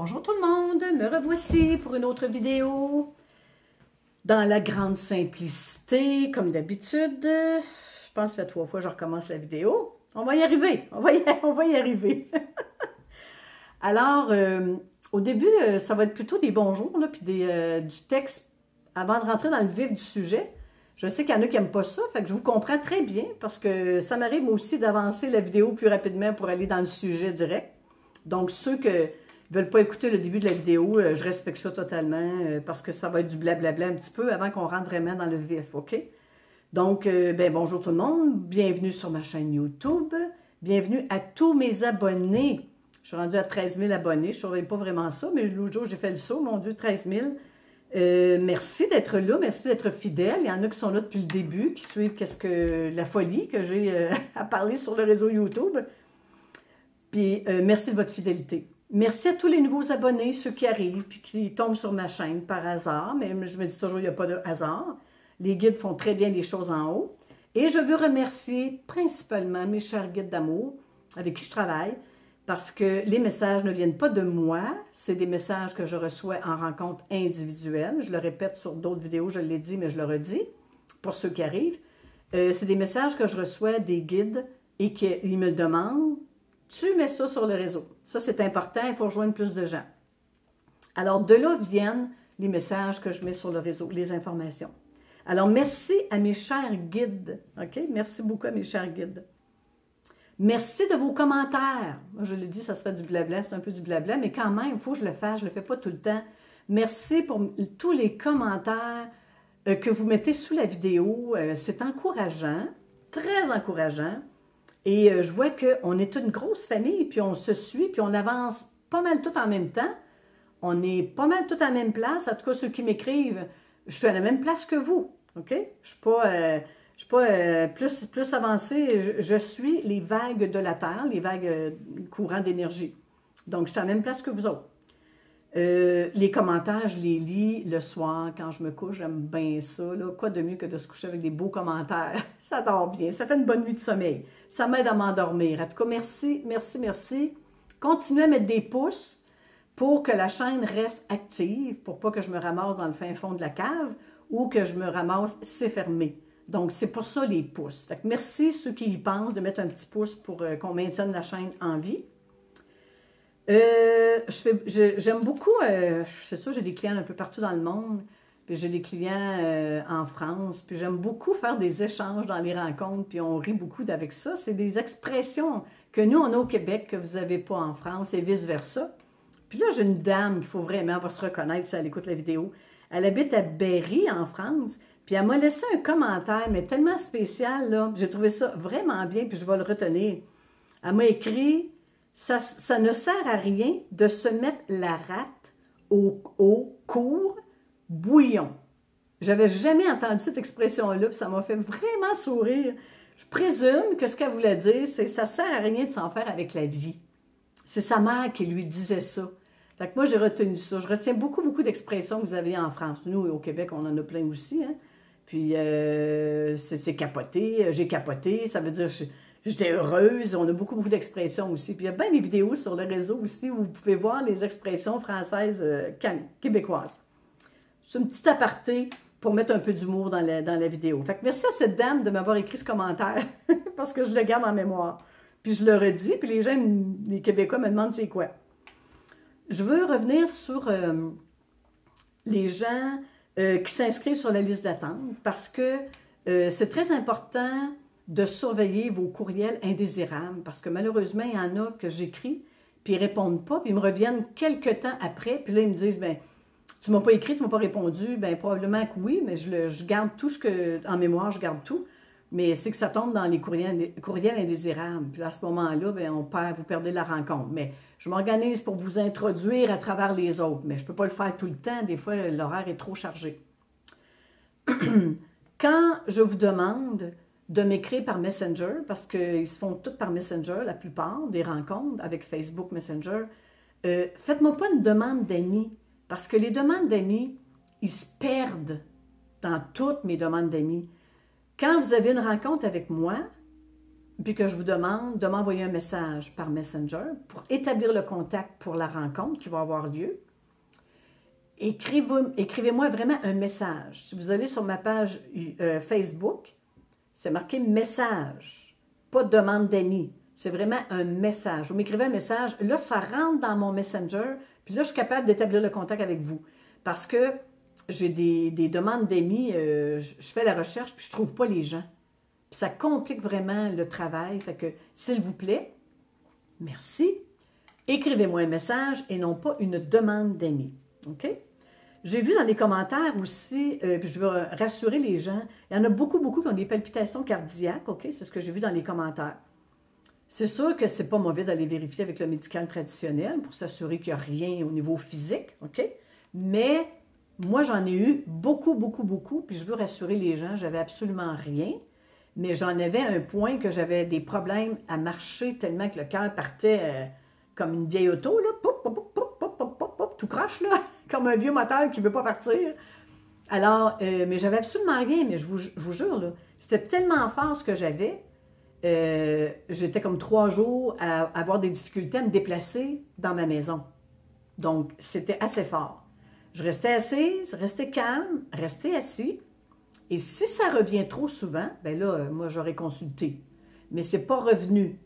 Bonjour tout le monde, me revoici pour une autre vidéo dans la grande simplicité, comme d'habitude. Je pense que ça fait 3 fois que je recommence la vidéo. On va y arriver, on va y arriver. Alors, au début, ça va être plutôt des bonjours, là, puis du texte avant de rentrer dans le vif du sujet. Je sais qu'il y en a qui n'aiment pas ça, fait que je vous comprends très bien parce que ça m'arrive moi aussi d'avancer la vidéo plus rapidement pour aller dans le sujet direct. Donc, ceux qui ne veulent pas écouter le début de la vidéo, je respecte ça totalement parce que ça va être du blablabla un petit peu avant qu'on rentre vraiment dans le vif, OK? Donc, bonjour tout le monde, bienvenue sur ma chaîne YouTube, bienvenue à tous mes abonnés. Je suis rendue à 13 000 abonnés, je ne surveille pas vraiment ça, mais l'autre jour, j'ai fait le saut, mon Dieu, 13 000. Merci d'être là, merci d'être fidèle. Il y en a qui sont là depuis le début, qui suivent la folie que j'ai à parler sur le réseau YouTube. Puis, merci de votre fidélité. Merci à tous les nouveaux abonnés, ceux qui arrivent puis qui tombent sur ma chaîne par hasard. Mais je me dis toujours, il n'y a pas de hasard. Les guides font très bien les choses en haut. Et je veux remercier principalement mes chers guides d'amour avec qui je travaille parce que les messages ne viennent pas de moi. C'est des messages que je reçois en rencontre individuelle. Je le répète sur d'autres vidéos, je l'ai dit, mais je le redis pour ceux qui arrivent. C'est des messages que je reçois des guides et qu'ils me le demandent. Tu mets ça sur le réseau. Ça, c'est important, il faut rejoindre plus de gens. Alors, de là viennent les messages que je mets sur le réseau, les informations. Alors, merci à mes chers guides, OK? Merci beaucoup à mes chers guides. Merci de vos commentaires. Moi, je le dis, ça se fait du blabla, c'est un peu du blabla, mais quand même, il faut que je le fasse, je ne le fais pas tout le temps. Merci pour tous les commentaires que vous mettez sous la vidéo. C'est encourageant, très encourageant. Et je vois qu'on est une grosse famille, puis on se suit, puis on avance pas mal tout en même temps. On est pas mal tout à la même place. En tout cas, ceux qui m'écrivent, je suis à la même place que vous. OK? Je ne suis pas plus avancée. Je suis les vagues de la Terre, les vagues courants d'énergie. Donc, je suis à la même place que vous autres. Les commentaires, je les lis le soir quand je me couche. J'aime bien ça. Là. Quoi de mieux que de se coucher avec des beaux commentaires? Ça dort bien. Ça fait une bonne nuit de sommeil. Ça m'aide à m'endormir. En tout cas, merci, merci, merci. Continuez à mettre des pouces pour que la chaîne reste active, pour pas que je me ramasse dans le fin fond de la cave ou que je me ramasse, c'est fermé. Donc, c'est pour ça les pouces. Fait que merci ceux qui y pensent de mettre un petit pouce pour qu'on maintienne la chaîne en vie. J'aime beaucoup, c'est sûr, j'ai des clients un peu partout dans le monde, puis j'ai des clients en France, puis j'aime beaucoup faire des échanges dans les rencontres, puis on rit beaucoup avec ça. C'est des expressions que nous, on a au Québec, que vous n'avez pas en France, et vice-versa. Puis là, j'ai une dame qu'il faut vraiment, elle va se reconnaître si elle écoute la vidéo. Elle habite à Berry, en France, puis elle m'a laissé un commentaire, mais tellement spécial, là. J'ai trouvé ça vraiment bien, puis je vais le retenir. Elle m'a écrit... Ça ne sert à rien de se mettre la rate au court bouillon. J'avais jamais entendu cette expression-là, puis ça m'a fait vraiment sourire. Je présume que ce qu'elle voulait dire, c'est que ça ne sert à rien de s'en faire avec la vie. C'est sa mère qui lui disait ça. Fait que moi, j'ai retenu ça. Je retiens beaucoup, beaucoup d'expressions que vous avez en France. Nous, au Québec, on en a plein aussi. Hein? Puis, c'est capoté, j'ai capoté, ça veut dire... J'étais heureuse, on a beaucoup, beaucoup d'expressions aussi. Puis il y a bien des vidéos sur le réseau aussi où vous pouvez voir les expressions françaises québécoises. C'est une petite aparté pour mettre un peu d'humour dans la vidéo. Fait que merci à cette dame de m'avoir écrit ce commentaire parce que je le garde en mémoire. Puis je le redis, puis les gens, les Québécois me demandent c'est quoi. Je veux revenir sur les gens qui s'inscrivent sur la liste d'attente parce que c'est très important de surveiller vos courriels indésirables, parce que malheureusement, il y en a que j'écris, puis ils ne répondent pas, puis ils me reviennent quelques temps après, puis là, ils me disent, ben tu ne m'as pas écrit, tu ne m'as pas répondu, bien probablement que oui, mais je garde tout en mémoire, je garde tout, mais c'est que ça tombe dans les courriels indésirables, puis à ce moment-là, vous perdez la rencontre, mais je m'organise pour vous introduire à travers les autres, mais je ne peux pas le faire tout le temps, des fois, l'horaire est trop chargé. Quand je vous demande de m'écrire par Messenger, parce qu'ils se font toutes par Messenger, la plupart des rencontres avec Facebook Messenger. Faites-moi pas une demande d'amis, parce que les demandes d'amis, ils se perdent dans toutes mes demandes d'amis. Quand vous avez une rencontre avec moi, puis que je vous demande de m'envoyer un message par Messenger pour établir le contact pour la rencontre qui va avoir lieu. Écrivez-moi vraiment un message. Si vous allez sur ma page Facebook, c'est marqué « Message », pas « Demande d'amis ». C'est vraiment un message. Vous m'écrivez un message, là, ça rentre dans mon Messenger, puis là, je suis capable d'établir le contact avec vous. Parce que j'ai des demandes d'amis, je fais la recherche, puis je ne trouve pas les gens. Puis ça complique vraiment le travail. Fait que, s'il vous plaît, merci, écrivez-moi un message et non pas une demande d'amis. OK? J'ai vu dans les commentaires aussi, puis je veux rassurer les gens, il y en a beaucoup qui ont des palpitations cardiaques, OK? C'est ce que j'ai vu dans les commentaires. C'est sûr que c'est pas mauvais d'aller vérifier avec le médical traditionnel pour s'assurer qu'il n'y a rien au niveau physique, OK? Mais moi, j'en ai eu beaucoup, puis je veux rassurer les gens, j'avais absolument rien, mais j'en avais un point que j'avais des problèmes à marcher tellement que le cœur partait comme une vieille auto, là, tout croche, là, comme un vieux moteur qui ne veut pas partir. Alors, mais j'avais absolument rien, mais je vous jure, là, c'était tellement fort ce que j'avais. J'étais comme 3 jours à avoir des difficultés à me déplacer dans ma maison. Donc, c'était assez fort. Je restais assise, restais calme, restais assis. Et si ça revient trop souvent, bien là, moi, j'aurais consulté. Mais c'est pas revenu.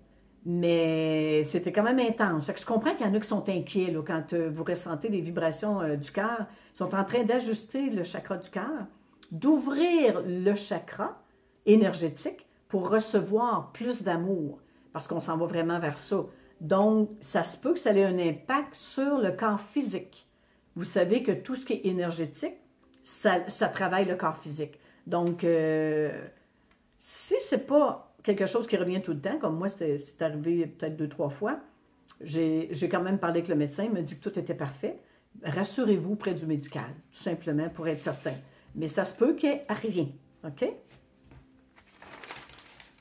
Mais c'était quand même intense. Fait que je comprends qu'il y en a qui sont inquiets là, quand vous ressentez des vibrations du cœur. Ils sont en train d'ajuster le chakra du cœur, d'ouvrir le chakra énergétique pour recevoir plus d'amour, parce qu'on s'en va vraiment vers ça. Donc, ça se peut que ça ait un impact sur le corps physique. Vous savez que tout ce qui est énergétique, ça travaille le corps physique. Donc, si ce n'est pas quelque chose qui revient tout le temps, comme moi, c'est arrivé peut-être 2-3 fois, j'ai quand même parlé avec le médecin, il m'a dit que tout était parfait. Rassurez-vous près du médical, tout simplement, pour être certain. Mais ça se peut qu'il n'y ait rien, OK?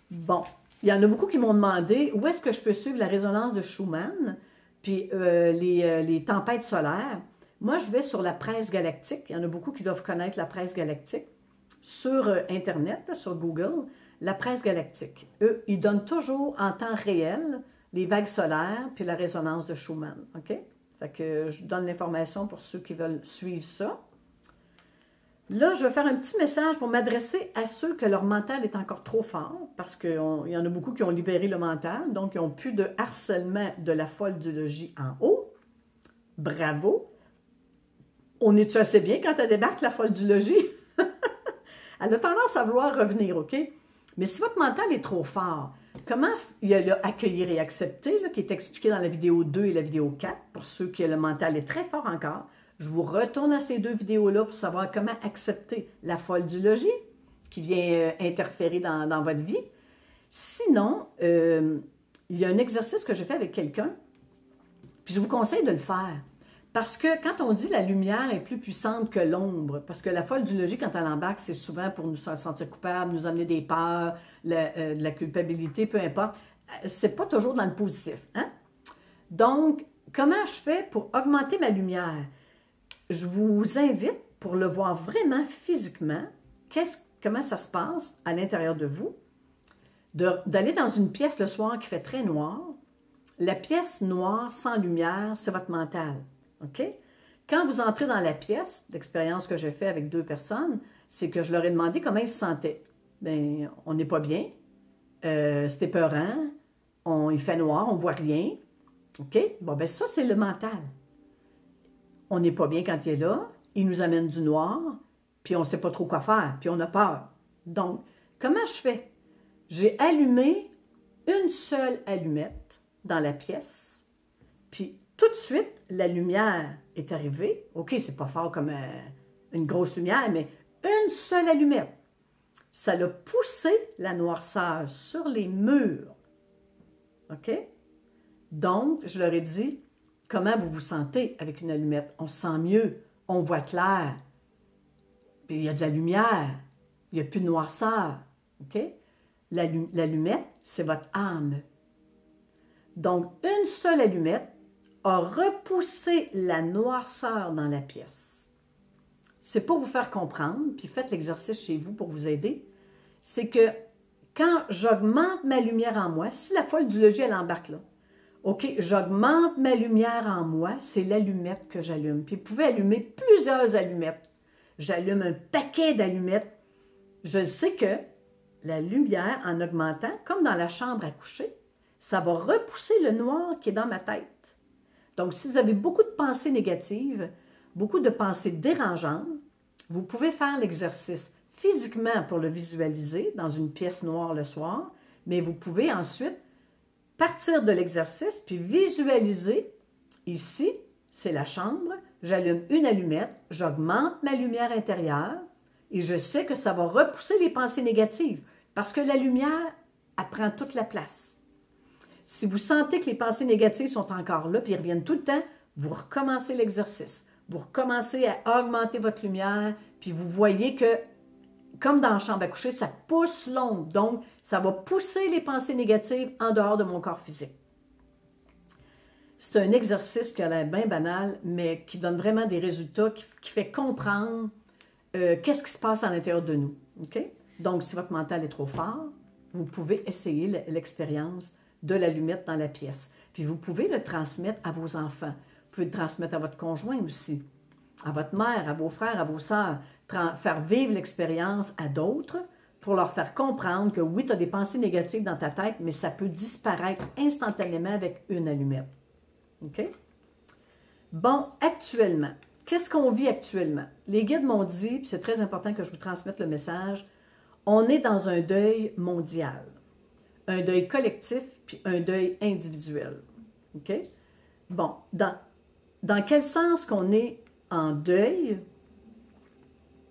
Bon, il y en a beaucoup qui m'ont demandé où est-ce que je peux suivre la résonance de Schumann, puis les tempêtes solaires. Moi, je vais sur la presse galactique. Il y en a beaucoup qui doivent connaître la presse galactique. Sur Internet, sur Google, la presse galactique. Eux, ils donnent toujours en temps réel les vagues solaires puis la résonance de Schumann. OK? Fait que je donne l'information pour ceux qui veulent suivre ça. Là, je vais faire un petit message pour m'adresser à ceux que leur mental est encore trop fort, parce qu'il y en a beaucoup qui ont libéré le mental, donc ils n'ont plus de harcèlement de la folle du logis en haut. Bravo! On est-tu assez bien quand elle débarque, la folle du logis? Elle a tendance à vouloir revenir, OK? Mais si votre mental est trop fort, comment il y a le accueillir et accepter, là, qui est expliqué dans la vidéo 2 et la vidéo 4, pour ceux qui le mental est très fort encore. Je vous retourne à ces 2 vidéos-là pour savoir comment accepter la folle du logis qui vient interférer dans votre vie. Sinon, il y a un exercice que j'ai fait avec quelqu'un, puis je vous conseille de le faire. Parce que quand on dit la lumière est plus puissante que l'ombre, parce que la folle du logis, quand elle embarque, c'est souvent pour nous sentir coupables, nous amener des peurs, de la culpabilité, peu importe. C'est pas toujours dans le positif. Hein? Donc, comment je fais pour augmenter ma lumière? Je vous invite, pour le voir vraiment physiquement, comment ça se passe à l'intérieur de vous, d'aller dans une pièce le soir qui fait très noir. La pièce noire, sans lumière, c'est votre mental. OK? Quand vous entrez dans la pièce, l'expérience que j'ai faite avec 2 personnes, c'est que je leur ai demandé comment ils se sentaient. Bien, on n'est pas bien, c'est épeurant, il fait noir, on ne voit rien. OK? Bon, bien ça, c'est le mental. On n'est pas bien quand il est là, il nous amène du noir, puis on ne sait pas trop quoi faire, puis on a peur. Donc, comment je fais? J'ai allumé une seule allumette dans la pièce, puis tout de suite, la lumière est arrivée. OK, c'est pas fort comme une grosse lumière, mais une seule allumette. Ça a poussé la noirceur sur les murs. OK? Donc, je leur ai dit, comment vous vous sentez avec une allumette? On se sent mieux, on voit clair. Puis il y a de la lumière, il n'y a plus de noirceur. OK? L'allumette, c'est votre âme. Donc, une seule allumette a repoussé la noirceur dans la pièce. C'est pour vous faire comprendre, puis faites l'exercice chez vous pour vous aider, c'est que Quand j'augmente ma lumière en moi, si la folle du logis, elle embarque là, OK, j'augmente ma lumière en moi, c'est l'allumette que j'allume. Puis vous pouvez allumer plusieurs allumettes. J'allume un paquet d'allumettes. Je sais que la lumière, en augmentant, comme dans la chambre à coucher, ça va repousser le noir qui est dans ma tête. Donc, si vous avez beaucoup de pensées négatives, beaucoup de pensées dérangeantes, vous pouvez faire l'exercice physiquement pour le visualiser dans une pièce noire le soir, mais vous pouvez ensuite partir de l'exercice puis visualiser. Ici, c'est la chambre, j'allume une allumette, j'augmente ma lumière intérieure et je sais que ça va repousser les pensées négatives parce que la lumière, elle prend toute la place. Si vous sentez que les pensées négatives sont encore là puis ils reviennent tout le temps, vous recommencez l'exercice. Vous recommencez à augmenter votre lumière puis vous voyez que, comme dans la chambre à coucher, ça pousse l'ombre. Donc, ça va pousser les pensées négatives en dehors de mon corps physique. C'est un exercice qui a l'air bien banal, mais qui donne vraiment des résultats, qui fait comprendre qu'est-ce qui se passe à l'intérieur de nous. Okay? Donc, si votre mental est trop fort, vous pouvez essayer l'expérience de l'allumette dans la pièce. Puis, vous pouvez le transmettre à vos enfants. Vous pouvez le transmettre à votre conjoint aussi, à votre mère, à vos frères, à vos sœurs. Faire vivre l'expérience à d'autres pour leur faire comprendre que oui, tu as des pensées négatives dans ta tête, mais ça peut disparaître instantanément avec une allumette. OK? Bon, actuellement, qu'est-ce qu'on vit actuellement? Les guides m'ont dit, puis c'est très important que je vous transmette le message, on est dans un deuil mondial, un deuil collectif, puis un deuil individuel. OK? Bon, dans quel sens qu'on est en deuil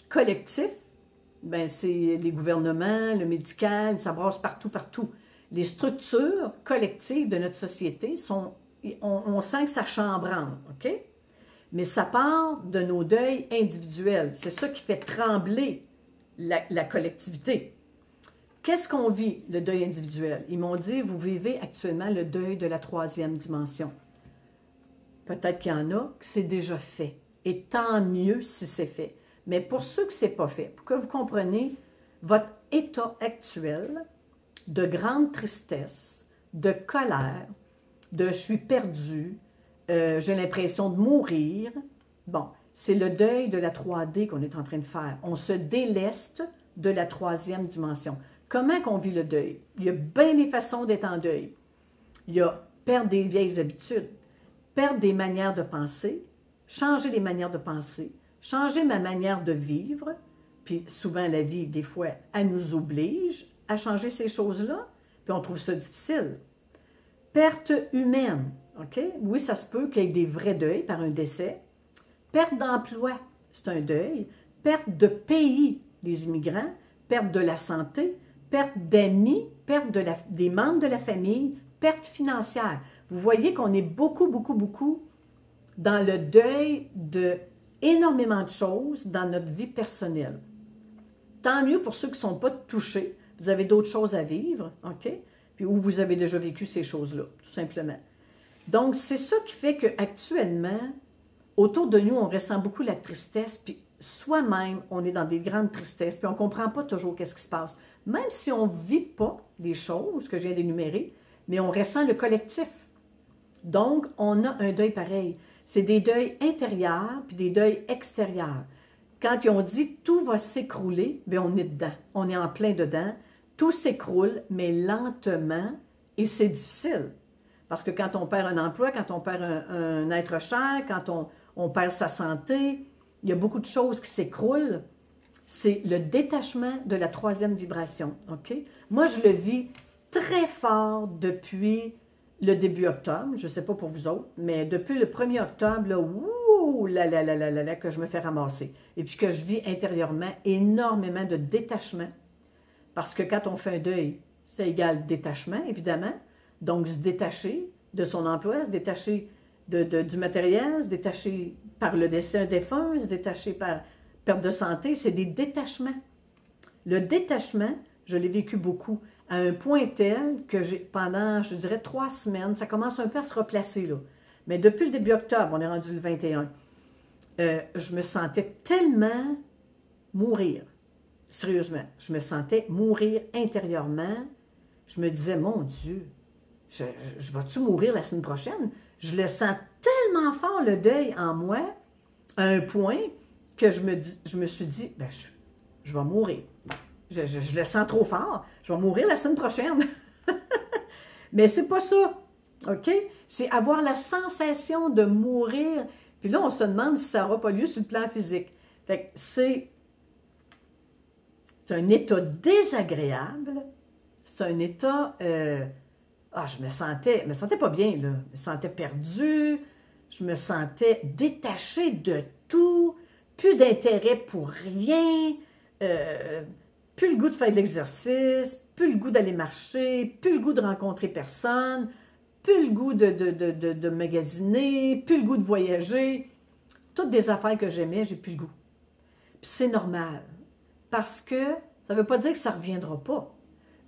collectif? Ben, c'est les gouvernements, le médical, ça brasse partout, partout. Les structures collectives de notre société sont, on sent que ça chambranle, OK? Mais ça part de nos deuils individuels. C'est ça qui fait trembler la collectivité. Qu'est-ce qu'on vit, le deuil individuel? Ils m'ont dit, vous vivez actuellement le deuil de la 3e dimension. Peut-être qu'il y en a que c'est déjà fait. Et tant mieux si c'est fait. Mais pour ceux que ce n'est pas fait, pour que vous compreniez votre état actuel de grande tristesse, de colère, de « je suis perdu », j'ai l'impression de mourir. Bon, c'est le deuil de la 3D qu'on est en train de faire. On se déleste de la 3e dimension. Comment qu'on vit le deuil? Il y a bien des façons d'être en deuil. Il y a perdre des vieilles habitudes, perdre des manières de penser, changer les manières de penser, changer ma manière de vivre, puis souvent la vie, des fois, elle nous oblige à changer ces choses-là, puis on trouve ça difficile. Perte humaine, OK? Oui, ça se peut qu'il y ait des vrais deuils par un décès. Perte d'emploi, c'est un deuil. Perte de pays, des immigrants. Perte de la santé. Perte d'amis. Perte des membres de la famille. Perte financière. Vous voyez qu'on est beaucoup, beaucoup, beaucoup dans le deuil de énormément de choses dans notre vie personnelle. Tant mieux pour ceux qui ne sont pas touchés. Vous avez d'autres choses à vivre, OK? Puis où vous avez déjà vécu ces choses-là, tout simplement. Donc, c'est ça qui fait qu'actuellement, autour de nous, on ressent beaucoup la tristesse, puis soi-même, on est dans des grandes tristesses, puis on ne comprend pas toujours qu'est-ce qui se passe. Même si on ne vit pas les choses que je viens d'énumérer, mais on ressent le collectif. Donc, on a un deuil pareil. C'est des deuils intérieurs puis des deuils extérieurs. Quand ils ont dit « tout va s'écrouler », bien on est dedans. On est en plein dedans. Tout s'écroule, mais lentement, et c'est difficile. Parce que quand on perd un emploi, quand on perd un être cher, quand on perd sa santé, il y a beaucoup de choses qui s'écroulent. C'est le détachement de la 3e vibration. OK? Moi, je le vis très fort depuis le début octobre, je ne sais pas pour vous autres, mais depuis le 1er octobre, là, ouh, là, que je me fais ramasser. Et puis que je vis intérieurement énormément de détachement. Parce que quand on fait un deuil, ça égale détachement, évidemment. Donc, se détacher de son emploi, se détacher du matériel, se détacher par le décès d'un défunt, se détacher par perte de santé, c'est des détachements. Le détachement, je l'ai vécu beaucoup, à un point tel que pendant, je dirais, 3 semaines, ça commence un peu à se replacer, là. Mais depuis le début octobre, on est rendu le 21, je me sentais tellement mourir. sérieusement, je me sentais mourir intérieurement. Je me disais, mon Dieu, je vais-tu mourir la semaine prochaine? Je le sens tellement fort, le deuil en moi, à un point que je me suis dit, ben, je vais mourir. Je le sens trop fort. Je vais mourir la semaine prochaine. Mais c'est pas ça. OK? C'est avoir la sensation de mourir. Puis là, on se demande si ça n'aura pas lieu sur le plan physique. Fait que c'est un état désagréable. C'est un état... je me sentais pas bien, là. Je me sentais perdue. Je me sentais détachée de tout. Plus d'intérêt pour rien. Plus le goût de faire de l'exercice. Plus le goût d'aller marcher. Plus le goût de rencontrer personne. Plus le goût de magasiner. Plus le goût de voyager. Toutes des affaires que j'aimais, j'ai plus le goût. Puis c'est normal. Parce que ça ne veut pas dire que ça ne reviendra pas.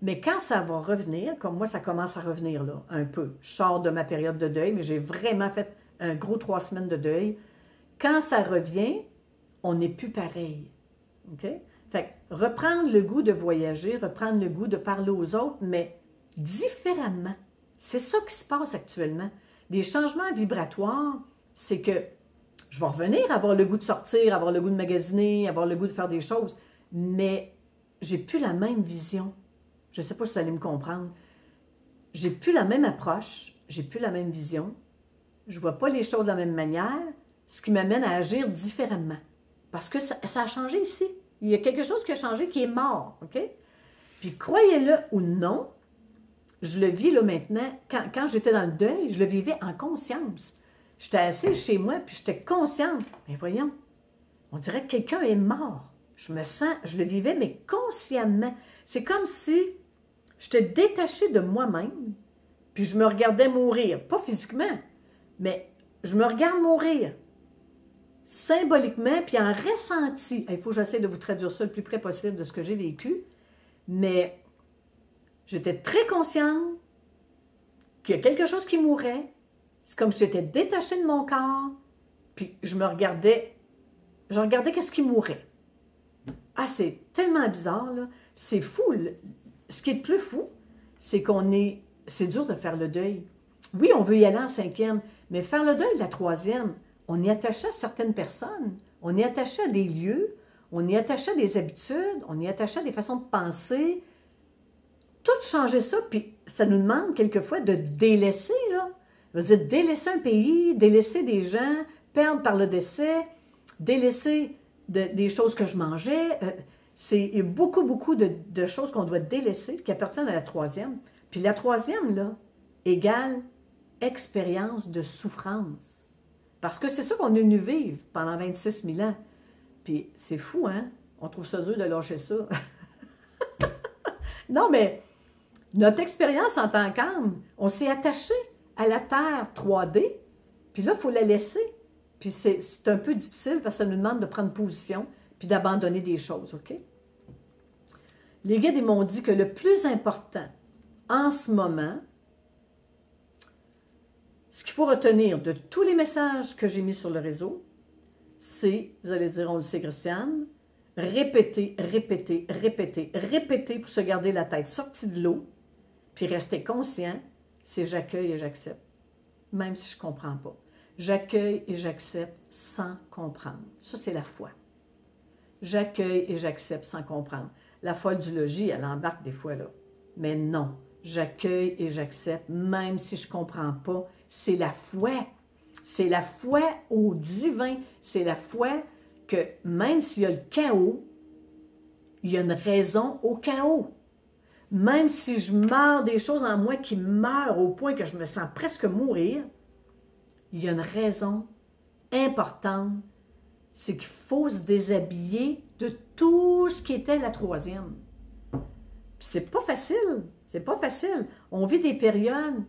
Mais quand ça va revenir, comme moi, ça commence à revenir là, un peu. Je sors de ma période de deuil, mais j'ai vraiment fait un gros 3 semaines de deuil. Quand ça revient, on n'est plus pareil. OK? Fait que reprendre le goût de voyager, reprendre le goût de parler aux autres, mais différemment. C'est ça qui se passe actuellement. Les changements vibratoires, c'est que je vais revenir avoir le goût de sortir, avoir le goût de magasiner, avoir le goût de faire des choses, mais j'ai plus la même vision. Je ne sais pas si vous allez me comprendre. J'ai plus la même approche, j'ai plus la même vision. Je ne vois pas les choses de la même manière, ce qui m'amène à agir différemment. Parce que ça a changé ici. Il y a quelque chose qui a changé, qui est mort. OK? Puis croyez-le ou non, je le vis là maintenant. Quand j'étais dans le deuil, je le vivais en conscience. J'étais assise chez moi, puis j'étais consciente. Mais voyons, on dirait que quelqu'un est mort. Je le vivais, mais consciemment. C'est comme si j'étais détachée de moi-même, puis je me regardais mourir. Pas physiquement, mais je me regarde mourir. Symboliquement, puis en ressenti. Il faut que j'essaie de vous traduire ça le plus près possible de ce que j'ai vécu. Mais j'étais très consciente qu'il y a quelque chose qui mourait. C'est comme si j'étais détachée de mon corps, puis je regardais qu'est-ce qui mourait. Ah, c'est tellement bizarre, là. C'est fou. Ce qui est le plus fou, c'est c'est dur de faire le deuil. Oui, on veut y aller en 5e, mais faire le deuil de la 3e, on est attaché à certaines personnes, on est attaché à des lieux, on est attaché à des habitudes, on est attaché à des façons de penser. Tout changer ça, puis ça nous demande quelquefois de délaisser, là. Ça veut dire délaisser un pays, délaisser des gens, perdre par le décès, délaisser des choses que je mangeais. Il y a beaucoup, beaucoup de choses qu'on doit délaisser qui appartiennent à la 3e. Puis la 3e, là, égale expérience de souffrance. Parce que c'est ça qu'on est venu vivre pendant 26 000 ans. Puis c'est fou, hein? On trouve ça dur de lâcher ça. Non, mais notre expérience en tant qu'âme, on s'est attaché à la Terre 3D, puis là, il faut la laisser. Puis c'est un peu difficile parce que ça nous demande de prendre position puis d'abandonner des choses, OK? Les guides m'ont dit que le plus important en ce moment, ce qu'il faut retenir de tous les messages que j'ai mis sur le réseau, c'est, vous allez dire, on le sait, Christiane, répéter, répéter, répéter, répéter pour se garder la tête sortie de l'eau, puis rester conscient, c'est j'accueille et j'accepte, même si je ne comprends pas. J'accueille et j'accepte sans comprendre. Ça, c'est la foi. J'accueille et j'accepte sans comprendre. La folle du logis, elle embarque des fois là. Mais non, j'accueille et j'accepte, même si je ne comprends pas. C'est la foi. C'est la foi au divin. C'est la foi que même s'il y a le chaos, il y a une raison au chaos. Même si je meurs des choses en moi qui meurent au point que je me sens presque mourir, il y a une raison importante, c'est qu'il faut se déshabiller de tout ce qui était la 3e. Puis c'est pas facile, c'est pas facile. On vit des périodes,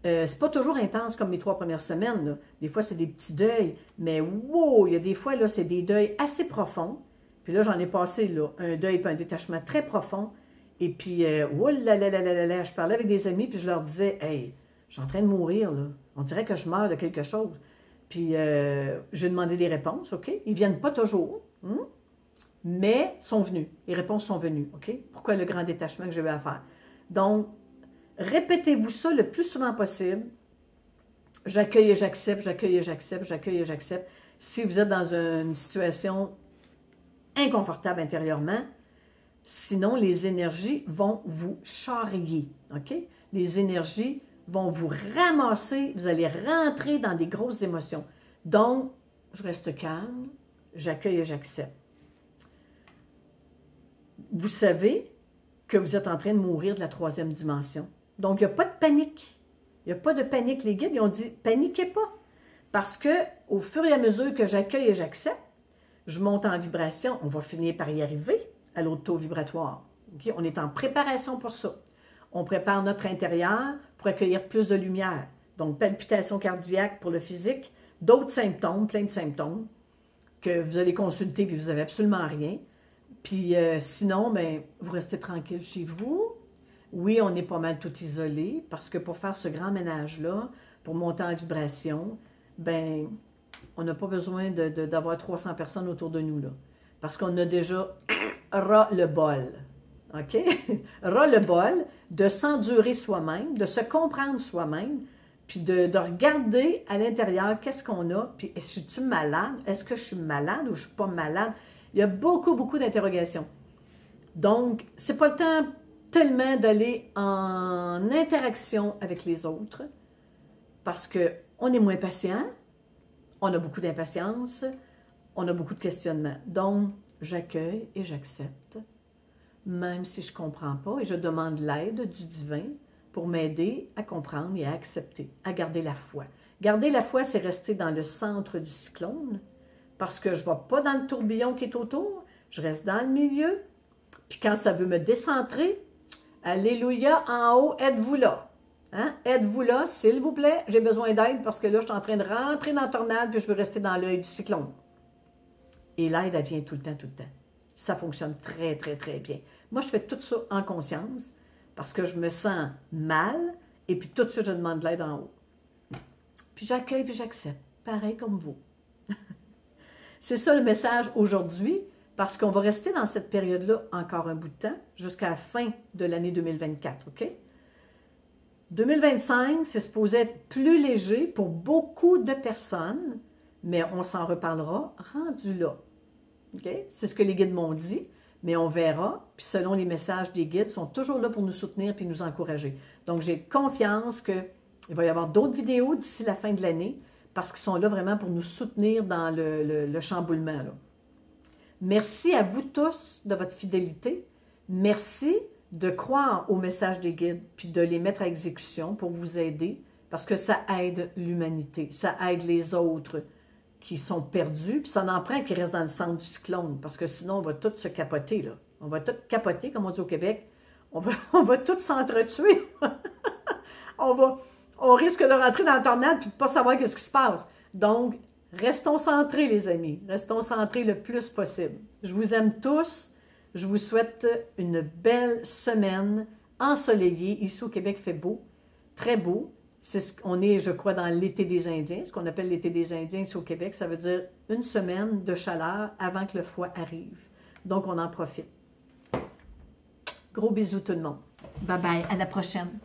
c'est pas toujours intense comme les 3 premières semaines, là. Des fois, c'est des petits deuils, mais wow, il y a des fois, là, c'est des deuils assez profonds. Puis là, j'en ai passé, là, un deuil et un détachement très profond. Et puis, oh là là là là là là, je parlais avec des amis, puis je leur disais, hey, je suis en train de mourir, là. On dirait que je meurs de quelque chose. Puis, j'ai demandé des réponses, OK? Ils ne viennent pas toujours. mais sont venus. Les réponses sont venues, OK? Pourquoi le grand détachement que j'ai eu à faire? Donc, répétez-vous ça le plus souvent possible. J'accueille et j'accepte, j'accueille et j'accepte, j'accueille et j'accepte. Si vous êtes dans une situation inconfortable intérieurement, sinon les énergies vont vous charrier, OK? Les énergies vont vous ramasser, vous allez rentrer dans des grosses émotions. Donc, je reste calme, j'accueille et j'accepte. Vous savez que vous êtes en train de mourir de la 3e dimension. Donc, il n'y a pas de panique. Il n'y a pas de panique. Les guides, ils ont dit, paniquez pas. Parce que au fur et à mesure que j'accueille et j'accepte, je monte en vibration, on va finir par y arriver à l'autre taux vibratoire. Okay? On est en préparation pour ça. On prépare notre intérieur pour accueillir plus de lumière. Donc, palpitation cardiaque pour le physique, d'autres symptômes, plein de symptômes, que vous allez consulter puis vous n'avez absolument rien. Puis sinon, bien, vous restez tranquille chez vous. Oui, on est pas mal tout isolé parce que pour faire ce grand ménage-là, pour monter en vibration, bien, on n'a pas besoin d'avoir 300 personnes autour de nous, là. Parce qu'on a déjà ras-le-bol. OK? Ras-le-bol de s'endurer soi-même, de se comprendre soi-même, puis de regarder à l'intérieur qu'est-ce qu'on a, puis suis-tu malade? Est-ce que je suis malade ou je ne suis pas malade? Il y a beaucoup, beaucoup d'interrogations. Donc, c'est pas le temps tellement d'aller en interaction avec les autres parce qu'on est moins patient, on a beaucoup d'impatience, on a beaucoup de questionnements. Donc, j'accueille et j'accepte, même si je ne comprends pas, et je demande l'aide du divin pour m'aider à comprendre et à accepter, à garder la foi. Garder la foi, c'est rester dans le centre du cyclone, parce que je ne vais pas dans le tourbillon qui est autour, je reste dans le milieu, puis quand ça veut me décentrer, alléluia, en haut, êtes-vous là? Hein? Êtes-vous là, s'il vous plaît? J'ai besoin d'aide parce que là, je suis en train de rentrer dans la tornade, puis je veux rester dans l'œil du cyclone. Et l'aide, elle vient tout le temps, tout le temps. Ça fonctionne très, très, très bien. Moi, je fais tout ça en conscience, parce que je me sens mal, et puis tout de suite, je demande de l'aide en haut. Puis j'accueille, puis j'accepte, pareil comme vous. C'est ça le message aujourd'hui, parce qu'on va rester dans cette période-là encore un bout de temps, jusqu'à la fin de l'année 2024, OK? 2025, c'est supposé être plus léger pour beaucoup de personnes, mais on s'en reparlera rendu là. OK? C'est ce que les guides m'ont dit, mais on verra, puis selon les messages des guides, ils sont toujours là pour nous soutenir et nous encourager. Donc, j'ai confiance qu'il va y avoir d'autres vidéos d'ici la fin de l'année, parce qu'ils sont là vraiment pour nous soutenir dans le chamboulement, là. Merci à vous tous de votre fidélité. Merci de croire aux messages des guides, puis de les mettre à exécution pour vous aider, parce que ça aide l'humanité, ça aide les autres qui sont perdus, puis ça en prend qui restent dans le centre du cyclone, parce que sinon, on va tous se capoter, là. On va tous capoter, comme on dit au Québec. On va tous s'entretuer. On risque de rentrer dans la tornade puis de ne pas savoir qu'est-ce qui se passe. Donc, restons centrés, les amis. Restons centrés le plus possible. Je vous aime tous. Je vous souhaite une belle semaine ensoleillée. Ici au Québec, il fait beau, très beau. On est, je crois, dans l'été des Indiens, ce qu'on appelle l'été des Indiens ici au Québec. Ça veut dire une semaine de chaleur avant que le froid arrive. Donc, on en profite. Gros bisous tout le monde. Bye bye, à la prochaine.